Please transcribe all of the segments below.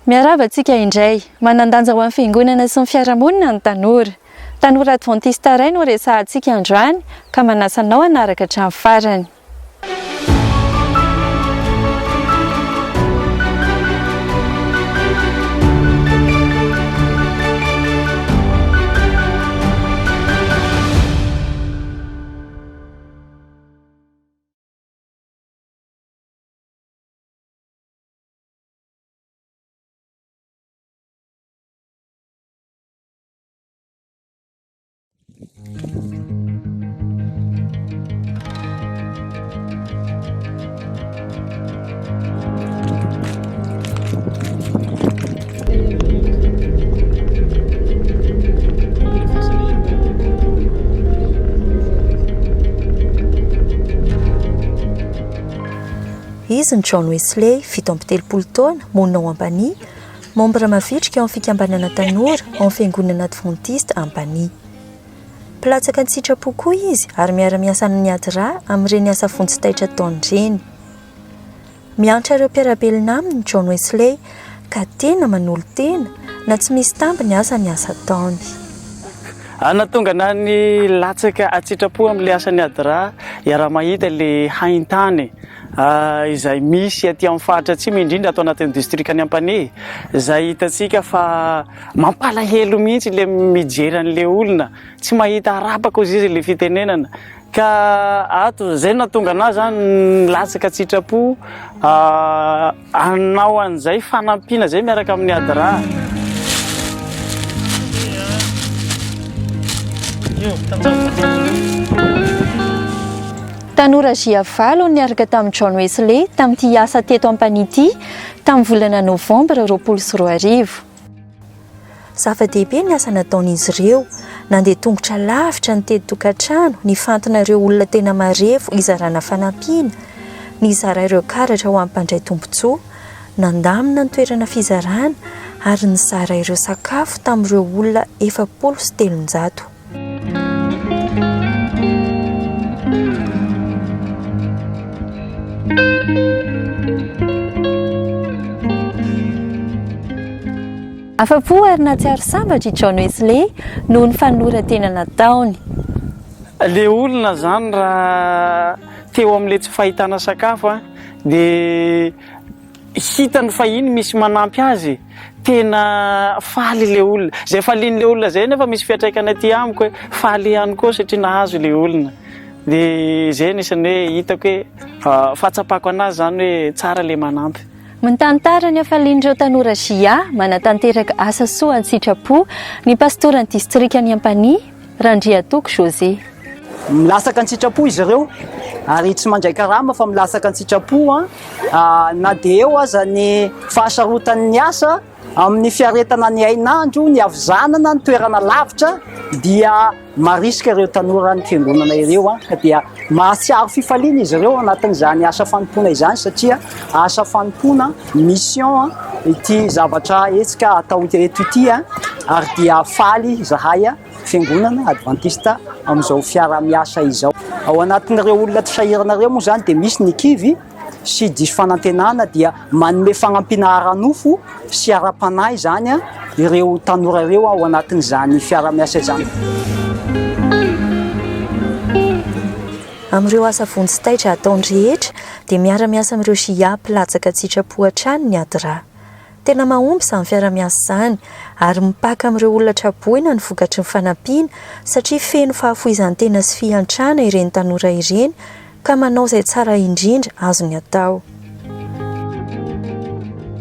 Miaravatsika indray manandanja ho amin'ny fiangonana sy ny fiarahamonina ny tanora adventista iray no resahantsika androany ka manasanao hanaraka hatramin'ny farany. Izy ny John Wesley, 17 taona, monina ao Ampania, membre mavitrika ao amin'ny fikambanana tanora ao amin'ny fiangonana adventiste Ampania. Mpilatsaka ny sitrapo koa izy ary miara-miasa amin'ny ADRA amin'ireny asa fontsitaitra ataon'ireny. Mianatra ireo mpiarabelona aminy John Wesley ka tena manolo tena na tsy misy tamby ny asa ataony. Anatonga na ny latsaka atsitrapo amin'ilay asan'ny ADRA iara mahita ilay haintany izay misy aty amin'ny faritra atsimo indrindra atao anatin'ny distrika any Ampania, izay hitantsika fa mampalahelo mihitsy ilay mijery an'ilay olona, tsy mahita harapaka ozy izy ilay fitenenana. Ka ato zay natonga na zany latsaka atsitrapo anao an'izay fanampiana zay miaraka amin'ny ADRA. Tanora Giavalo niaraka tamin'i John Wesley tamin'ity asa teto Ampania ity tamin'ny volana Novambra 2024. Zava-dehibe ny asa nataon'izy ireo, nandeha tongotra lavitra ny tety-tokantrano, nifantona ireo olona tena marevo izarana fanampiana, nizara ireo karatra ho amin'ny mpandray tombontsoa, nandamina ny toerana fizarana ary nizara ireo sakafo tamin'ireo olona 700. Afa-po ary natsiaro sambatra i John Wesley noho ny fanoratena nataony. Le olona zany raha teo amin'ilay tsy fahitana sakafo dia hitany fa iny misy manampy azy, tena faly le olona. Zay falian'le olona zay nefa misy fiatraikana aty amiko hoe faly ihany koa satria nahazo le olona. Dia zay nisany hoe hitako hoe fahatsapako anazy zany hoe tsara le manampy. Mitantara ny afalian'ireo tanora Gia manatanteraka asa soa ny sitrapo ny pastoran'ny distrika any Ampania, Randriatoko José. Milasaka ny sitrapo izy ireo ary tsy mandray karama fa milasaka ny sitrapo na dia eo aza ny fahasarotan'ny asa amin'ny fiaretana ny ainandro, ny avizanana, ny toerana lavitra dia marisika ireo tanora ny fiangonana ireo ka dia mahatsiaro fifaliana izy ireo anatin'izany asa fanompoana izany satria asa fanompoana mission ity zavatra etsika atao eto ity ary dia faly zahay fiangonana adventista amin'izao fiara-miasa izao. Ao anatin'ireo olona tsy sahirana ireo moa zany dia misy ny kivy sy diso fanantenana dia manome fanampiana ara-nofo sy ara-panahy zany ireo tanora ireo ao anatin'izany fiara-miasa izany. Amin'ireo asa vontsitaitra ataony rehetra dia miara-miasa amin'ireo Gia mpilatsaka sitrapo hatrany ny ADRA. Tena mahomby izany fiara-miasa izany ary mipaka amin'ireo olona traboina ny vokatry ny fanampiana satria feno fahafoizany tena sy fiantrana ireny tanora ireny ka manao izay tsara indrindra azony atao.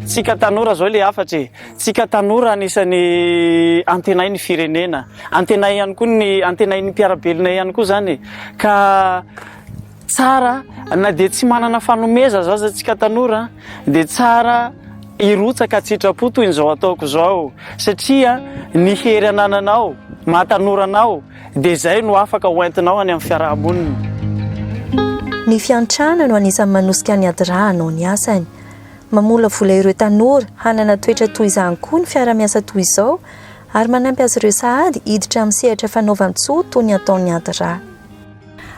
Tsika tanora zao le afatra tsika tanora anisany antenay ny firenena, antenay ihany koa ny antenay ny mpiarabelona ihany koa zany ka tsara na dia tsy manana fanomeza zaza tsika tanora dia tsara irotsaka sitrapo toy izao ataoko zao satria ny hery anananao mahatanoranao dia zay no afaka hoentinao any amin'ny fiarahamonina. Ny fiantrana no anisan'ny manosika ny ADRA anao ny asany. Mamola vola ireo tanora hanana toetra toy izany koa ny fiara-miasa toy izao ary manampy azy ireo sahady hiditra amin'ny sehatra fanaovan-tsoa toy ny ataon'ny ADRA.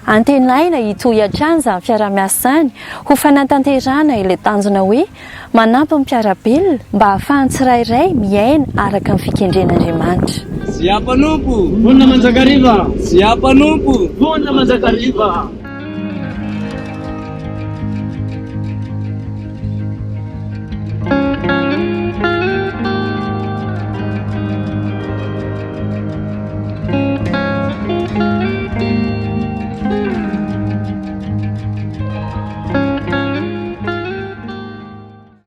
antenaina hitohy hatrany izany fiaramiasa izany ho fanatanterana ilay tanjona hoe manampy ny mpiarabelona mba hahafahany tsirairay miaina araka ny fikendren'Andriamanitra. Siapa numpu? Vona Manjakariva. Siapa numpu? Vona Manjakariva.